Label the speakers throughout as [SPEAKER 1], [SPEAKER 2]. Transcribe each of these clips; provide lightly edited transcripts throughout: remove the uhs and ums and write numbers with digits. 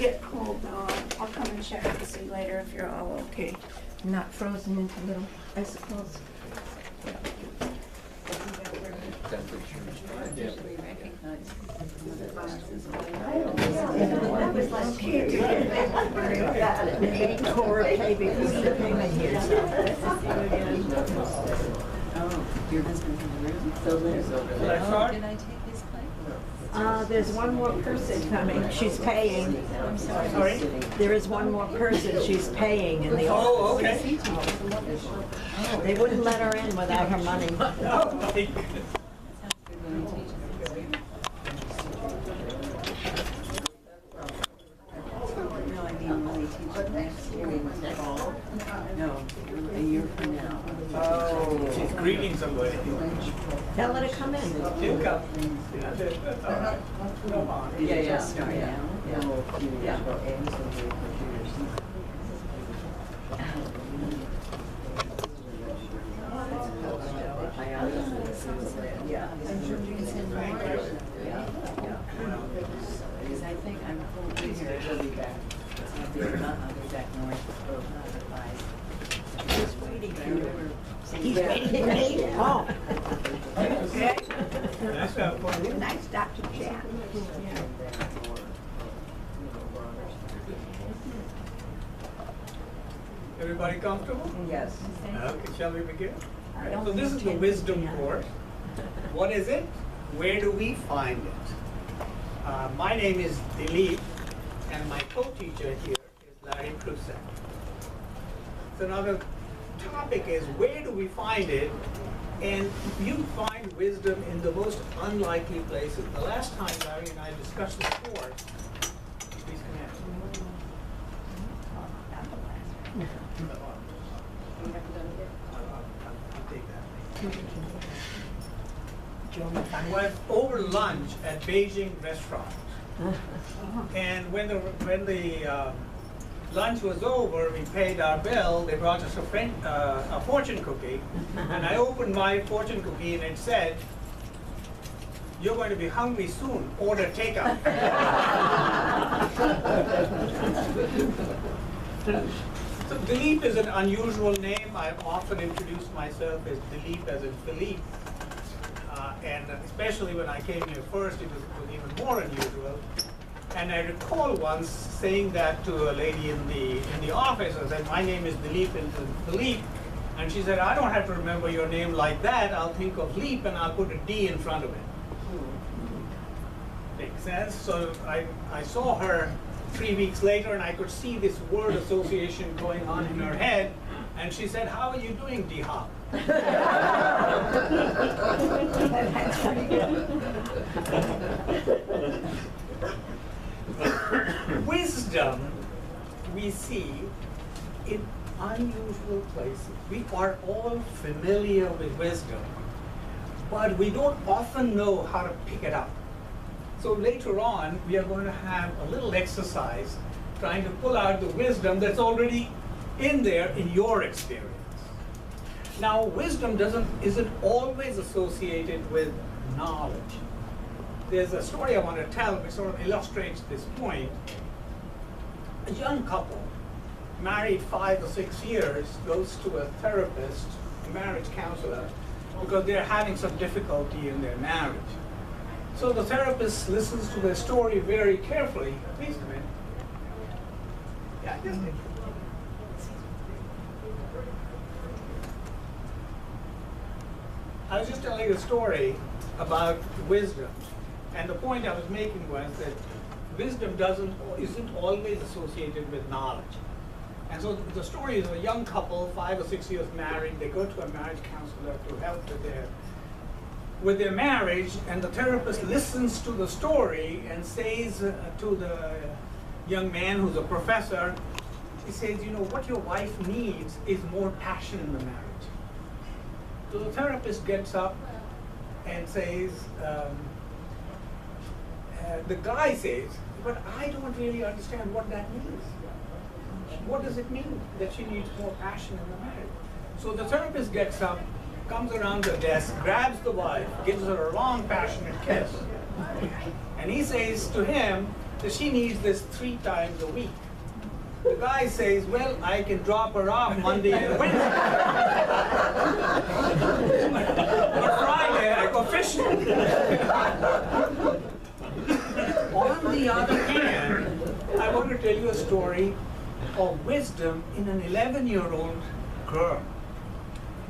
[SPEAKER 1] get cold though, I'll come and check to see later if you're all okay. Not frozen into little icicles.
[SPEAKER 2] Your husband's in the room? So did I take his place?
[SPEAKER 1] There's one more person coming, she's paying.
[SPEAKER 2] I'm sorry.
[SPEAKER 1] There is one more person, she's paying in the
[SPEAKER 3] Oh,
[SPEAKER 1] office.
[SPEAKER 3] okay.
[SPEAKER 1] They wouldn't let her in without her money.
[SPEAKER 2] No, I mean, will he teach it next year in the fall? No, a year from now.
[SPEAKER 3] Oh, she's greeting somebody.
[SPEAKER 1] Tell her to come in.
[SPEAKER 3] She'll come. No harm.
[SPEAKER 2] Did you just start now? Yeah. Because I think I'm hoping here she'll be back. I'll be back north for otherwise.
[SPEAKER 1] He's waiting for you. He's waiting for me? Oh. Okay.
[SPEAKER 3] Nice for you.
[SPEAKER 1] Nice, Dr. Chan.
[SPEAKER 3] Everybody comfortable?
[SPEAKER 2] Yes.
[SPEAKER 3] Okay, shall we begin? So this is the wisdom course. What is it? Where do we find it? My name is Dilip, and my co-teacher here is Larry Prusak. So now the topic is, where do we find it? And you find wisdom in the most unlikely places. The last time Larry and I discussed this course, please come in. I'll take that. I was over lunch at Beijing restaurant, and when the lunch was over, we paid our bill. They brought us a fortune cookie, and I opened my fortune cookie, and it said, "You're going to be hungry soon. Order takeout." So Dilip is an unusual name. I've often introduced myself as Dilip, as in Philippe. And especially when I came here first, it was even more unusual. And I recall once saying that to a lady in the office. I said, "My name is Dilip and Philippe." And she said, "I don't have to remember your name like that. I'll think of Leap and I'll put a D in front of it." Makes sense? So I saw her 3 weeks later, and I could see this word association going on in her head. And she said, "How are you doing, D-Hop?" Wisdom we see in unusual places. We are all familiar with wisdom, but we don't often know how to pick it up. So later on, we are going to have a little exercise trying to pull out the wisdom that's already in there in your experience. Now, wisdom isn't always associated with knowledge. There's a story I want to tell which sort of illustrates this point. A young couple, married 5 or 6 years, goes to a therapist, a marriage counselor, because they're having some difficulty in their marriage. So the therapist listens to their story very carefully. Please come in. Yeah, just I was just telling a story about wisdom, and the point I was making was that wisdom isn't always associated with knowledge. And so the story is a young couple, 5 or 6 years married. They go to a marriage counselor to help with their marriage, and the therapist listens to the story and says to the young man who's a professor, he says, "You know, what your wife needs is more passion in the marriage." So the therapist gets up and says, the guy says, "But I don't really understand what that means. What does it mean that she needs more passion in the marriage?" So the therapist gets up, comes around the desk, grabs the wife, gives her a long, passionate kiss. And he says to him, So she needs this 3 times a week. The guy says, well, I can drop her off Monday and Wednesday. But Friday I go fishing. On the other hand, I want to tell you a story of wisdom in an 11-year-old girl.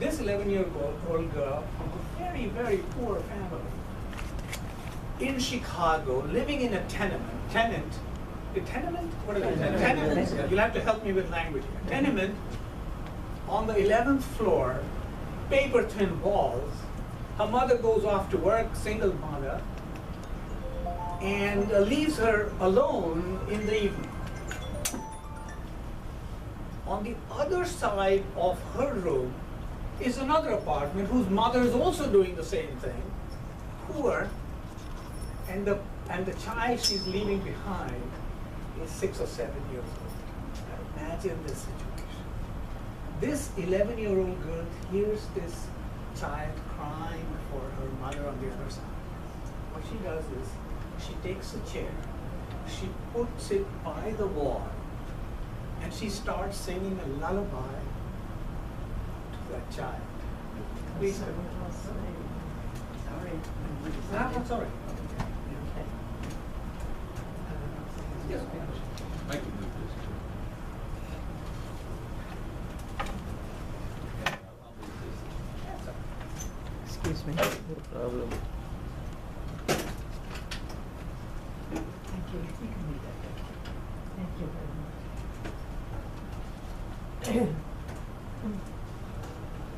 [SPEAKER 3] This 11-year-old girl from a very, very poor family in Chicago, living in a tenement. What is it? Tenement? You'll have to help me with language here. Tenement on the 11th floor, paper thin walls. Her mother goes off to work, single mother, and leaves her alone in the evening. On the other side of her room is another apartment whose mother is also doing the same thing, poor, and the child she's leaving behind is 6 or 7 years old. Now imagine this situation. This 11-year-old girl hears this child crying for her mother on the other side. What she does is she takes a chair, she puts it by the wall, and she starts singing a lullaby to that child. Please.
[SPEAKER 2] Sorry.
[SPEAKER 3] That's all right. Yes,
[SPEAKER 4] I can do this too. Yeah, I'll move this.
[SPEAKER 5] Excuse me.
[SPEAKER 4] No problem.
[SPEAKER 2] Thank you. You can read that. Thank you very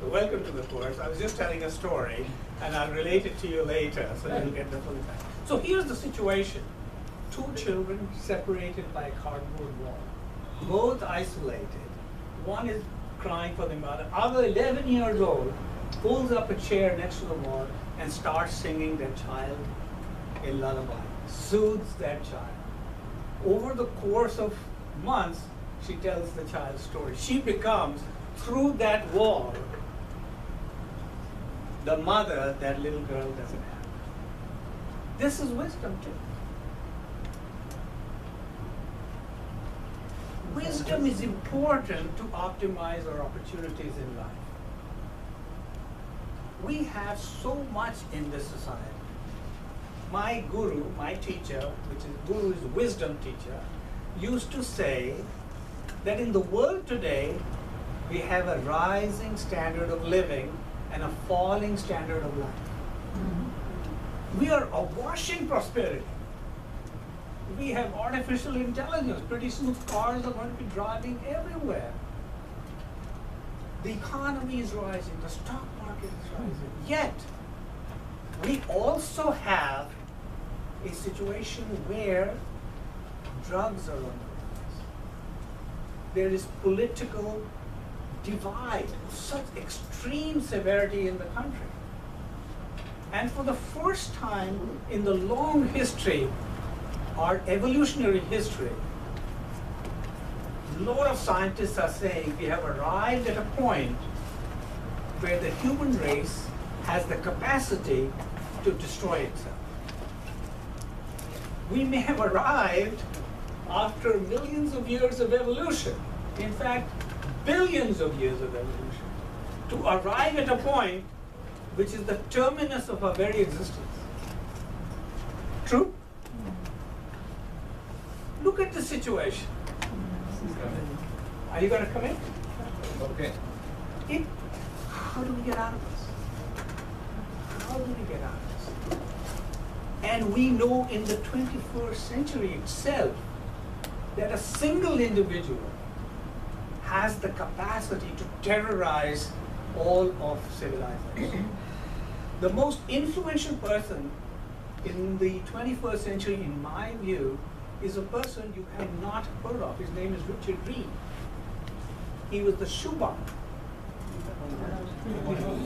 [SPEAKER 2] much.
[SPEAKER 3] Welcome to the course. I was just telling a story, and I'll relate it to you later, so you'll get the full effect. So here's the situation. 2 children separated by a cardboard wall, both isolated. One is crying for the mother. Other 11 years old pulls up a chair next to the wall and starts singing that child a lullaby, soothes that child. Over the course of months, she tells the child's story. She becomes, through that wall, the mother that little girl doesn't have. This is wisdom too. Wisdom is important to optimize our opportunities in life. We have so much in this society. My guru, my teacher, which is guru is wisdom teacher, used to say that in the world today, we have a rising standard of living and a falling standard of life. We are awash in prosperity. We have artificial intelligence. Pretty soon cars are going to be driving everywhere. The economy is rising, the stock market is rising. Yet, we also have a situation where drugs are on the rise. There is political divide of such extreme severity in the country. And for the first time in the long history, our evolutionary history, a lot of scientists are saying we have arrived at a point where the human race has the capacity to destroy itself. We may have arrived after millions of years of evolution, in fact, billions of years of evolution, to arrive at a point which is the terminus of our very existence. True? Look at the situation. Are you going to come in?
[SPEAKER 4] Okay.
[SPEAKER 3] How do we get out of this? How do we get out of this? And we know in the 21st century itself that a single individual has the capacity to terrorize all of civilization. The most influential person in the 21st century, in my view, is a person you have not heard of. His name is Richard Reed. He was the shoe bomber.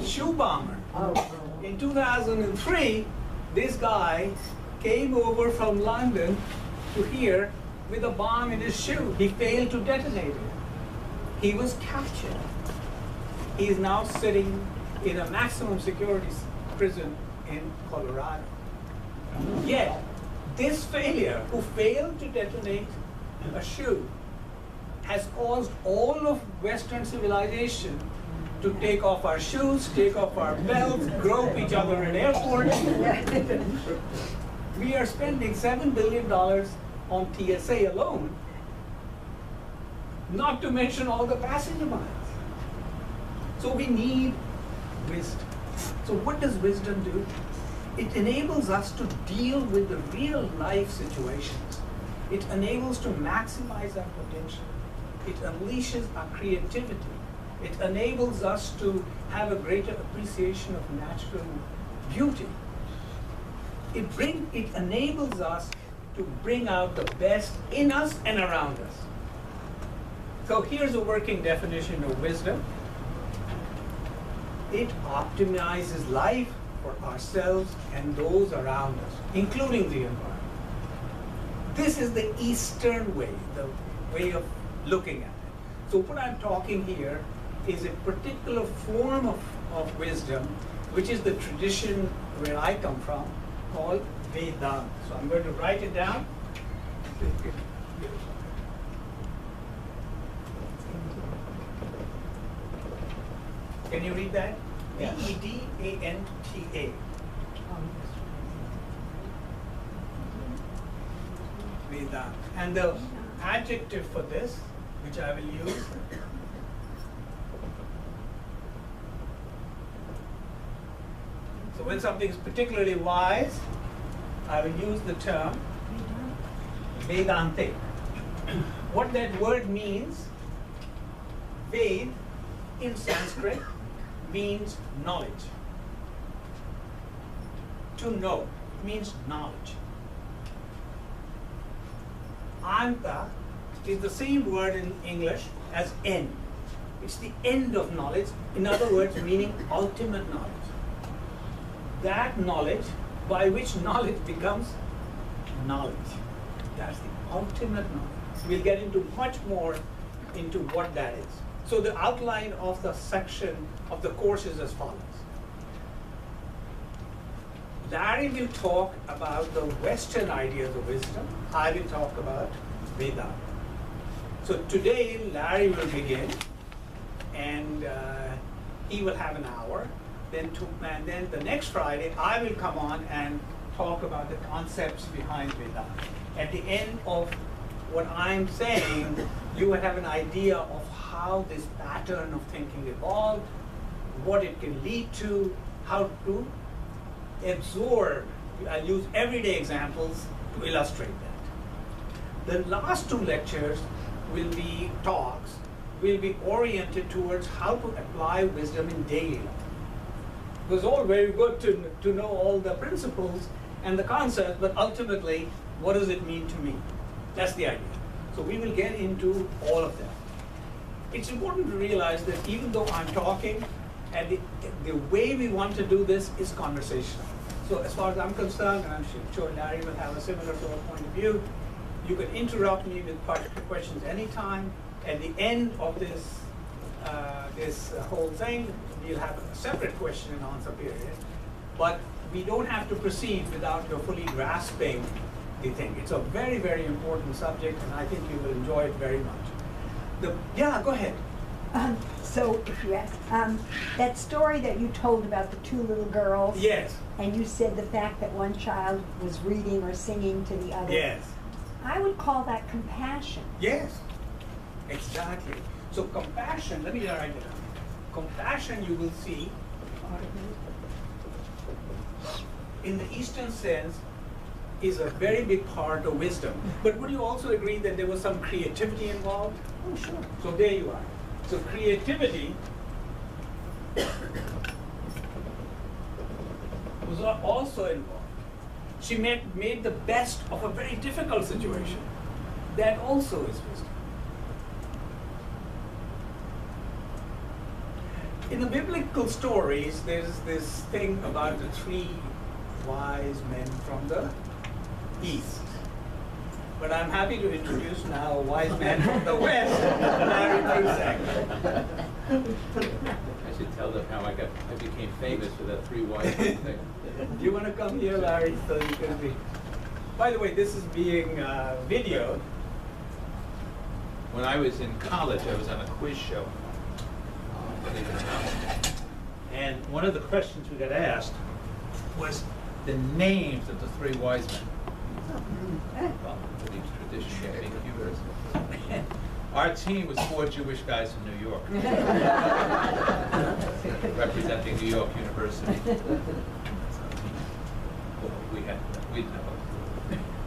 [SPEAKER 3] Shoe bomber. In 2003, this guy came over from London to here with a bomb in his shoe. He failed to detonate it. He was captured. He is now sitting in a maximum security prison in Colorado. Yet, This failure, who failed to detonate a shoe, has caused all of Western civilization to take off our shoes, take off our belts, grope each other at airports. We are spending $7 billion on TSA alone, not to mention all the passenger miles. So we need wisdom. So what does wisdom do? It enables us to deal with the real life situations. It enables to maximize our potential. It unleashes our creativity. It enables us to have a greater appreciation of natural beauty. It enables us to bring out the best in us and around us. So here's a working definition of wisdom. It optimizes life for ourselves and those around us, including the environment. This is the Eastern way, the way of looking at it. So what I'm talking here is a particular form of wisdom, which is the tradition where I come from, called Vedanta. So I'm going to write it down. Can you read that?
[SPEAKER 2] Yeah.
[SPEAKER 3] Vedanta. Vedanta. And the adjective for this, which I will use, so when something is particularly wise, I will use the term Vedante. What that word means, Ved in Sanskrit means knowledge. To know means knowledge. Anta is the same word in English as end. It's the end of knowledge, in other words, meaning ultimate knowledge. That knowledge by which knowledge becomes knowledge. That's the ultimate knowledge. We'll get into much more into what that is. So the outline of the section of the course is as follows. Larry will talk about the Western ideas of wisdom. I will talk about Vedanta. So today, Larry will begin, and he will have an hour. And then the next Friday, I will come on and talk about the concepts behind Vedanta. At the end of what I'm saying, you will have an idea of how this pattern of thinking evolved, what it can lead to, how to absorb. I'll use everyday examples to illustrate that. The last two lectures will be talks, will be oriented towards how to apply wisdom in daily life. It was all very good to know all the principles and the concepts, but ultimately, what does it mean to me? That's the idea. So we will get into all of that. It's important to realize that even though I'm talking, and the way we want to do this is conversational. So as far as I'm concerned, and I'm sure Larry will have a similar sort of point of view, you can interrupt me with questions anytime. At the end of this whole thing, we'll have a separate question and answer period. But we don't have to proceed without your fully grasping the thing. It's a very, very important subject, and I think you will enjoy it very much. Yeah, go ahead.
[SPEAKER 5] So, if you ask, that story that you told about the two little girls.
[SPEAKER 3] Yes.
[SPEAKER 5] And you said the fact that one child was reading or singing to the other.
[SPEAKER 3] Yes.
[SPEAKER 5] I would call that compassion.
[SPEAKER 3] Yes. Exactly. So compassion, let me write it down. Compassion, you will see, in the Eastern sense, is a very big part of wisdom. But would you also agree that there was some creativity involved?
[SPEAKER 5] Oh, sure.
[SPEAKER 3] So there you are. So creativity was also involved. She made the best of a very difficult situation. That also is wisdom. In the biblical stories, there's this thing about the three wise men from the East. But I'm happy to introduce now a wise man from the West, Larry Prusak.
[SPEAKER 4] I should tell them how I became famous for that three wise men thing.
[SPEAKER 3] Do you want to come here, Larry, so you can be? By the way, this is being videoed.
[SPEAKER 4] When I was in college, I was on a quiz show. Believe it or not. And one of the questions we got asked was the names of the three wise men. Well, for these traditional figures. Our team was 4 Jewish guys from New York, representing New York University. We'd know.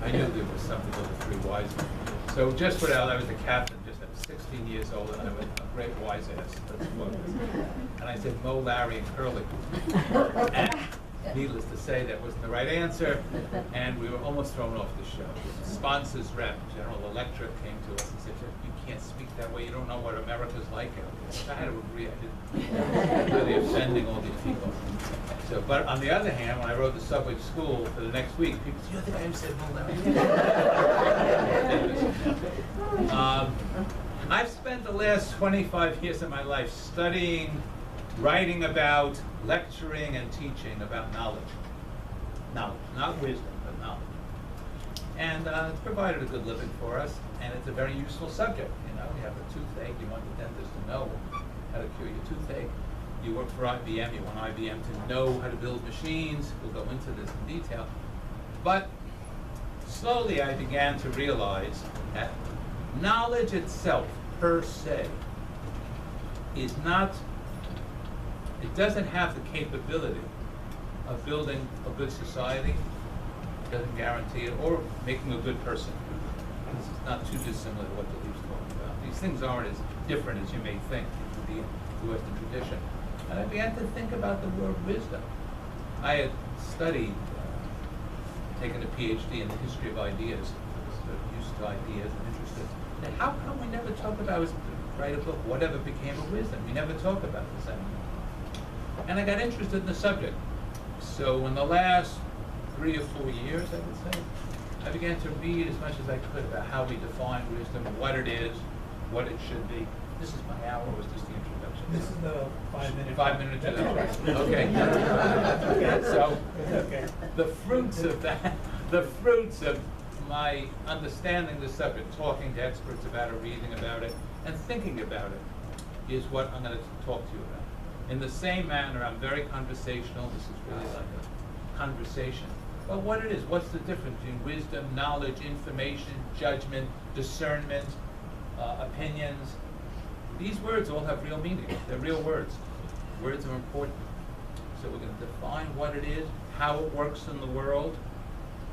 [SPEAKER 4] I knew there was something with the three wise men. So just what I was the captain, just at 16 years old, and I was a great wise ass. That's what it was. And I said Mo, Larry, and Curly. And needless to say, that wasn't the right answer, and we were almost thrown off the show. The sponsors rep, General Electric, came to us and said, "You can't speak that way. You don't know what America's like out there." I had to agree. I didn't really offending all these people. So, but on the other hand, when I rode the subway to school for the next week, people said, "You're the guy who said no, Larry." I've spent the last 25 years of my life studying, writing about, lecturing, and teaching about knowledge. Knowledge, not wisdom, but knowledge. And it's provided a good living for us, and it's a very useful subject. You know, you have a toothache, you want the dentist to know how to cure your toothache. You work for IBM, you want IBM to know how to build machines. We'll go into this in detail. But slowly I began to realize that knowledge itself, per se, is not, it doesn't have the capability of building a good society, doesn't guarantee it, or making a good person. This is not too dissimilar to what the Leaf's talking about. These things aren't as different as you may think in the Western tradition. And I began to think about the word wisdom. I had studied, taken a PhD in the history of ideas, sort of used to ideas and interested. And how come we never talk about, I was write a book, Whatever Became of Wisdom? We never talk about this anymore. And I got interested in the subject. So in the last 3 or 4 years, I would say, I began to read as much as I could about how we define wisdom, what it is, what it should be. This is my hour, or was this the introduction?
[SPEAKER 3] This is the 5-minute.
[SPEAKER 4] 5-minute introduction. Okay. So the fruits of that, the fruits of my understanding the subject, talking to experts about it, reading about it, and thinking about it, is what I'm going to talk to you about. In the same manner, I'm very conversational. This is really like a conversation. Well, what it is, what's the difference between wisdom, knowledge, information, judgment, discernment, opinions? These words all have real meaning. They're real words. Words are important. So we're going to define what it is, how it works in the world,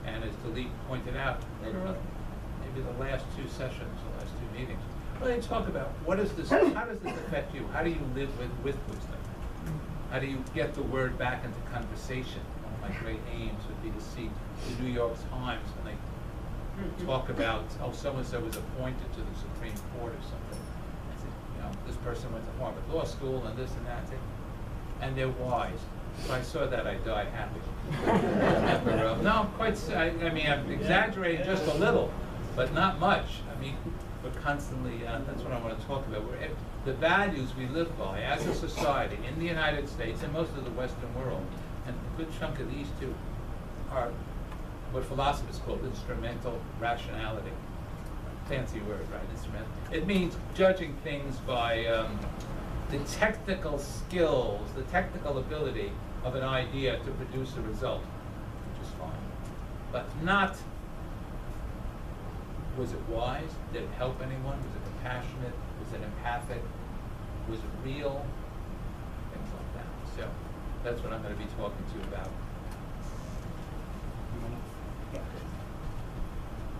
[SPEAKER 4] and as Dilip pointed out later on, maybe the last 2 sessions, the last 2 meetings, really talk about what is this, how does this affect you? How do you live with wisdom? How do you get the word back into conversation? One of my great aims would be to see the New York Times when they talk about, oh, so-and-so was appointed to the Supreme Court or something. I said, you know, this person went to Harvard Law School and this and that. And they're wise. So I saw that, I died happy. No, I mean, I'm exaggerating just a little, but not much. I mean, we're constantly, that's what I want to talk about. The values we live by as a society in the United States and most of the Western world, and a good chunk of these two, are what philosophers call instrumental rationality. Fancy word, right? Instrumental. It means judging things by the technical skills, the technical ability of an idea to produce a result, which is fine. But not, was it wise? Did it help anyone? Was it compassionate? Was it empathic? Was it real? Things like that. So that's what I'm going to be talking to you about.
[SPEAKER 3] Yeah.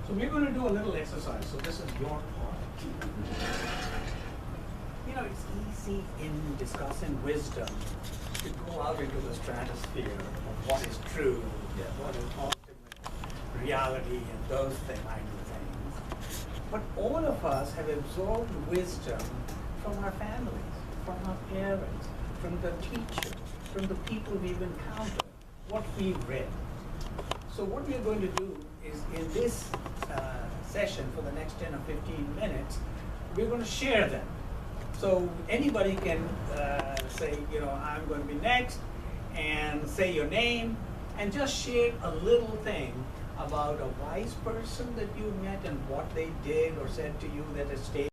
[SPEAKER 3] So we're going to do a little exercise. So this is your part. You know, it's easy in discussing wisdom to go out into the stratosphere of what is true, what is ultimate reality, and those kind of things. But all of us have absorbed wisdom from our families, from our parents, from the teachers, from the people we've encountered, what we've read. So what we're going to do is in this session for the next 10 or 15 minutes, we're going to share them. So anybody can say, you know, I'm going to be next, and say your name, and just share a little thing about a wise person that you met and what they did or said to you that has stayed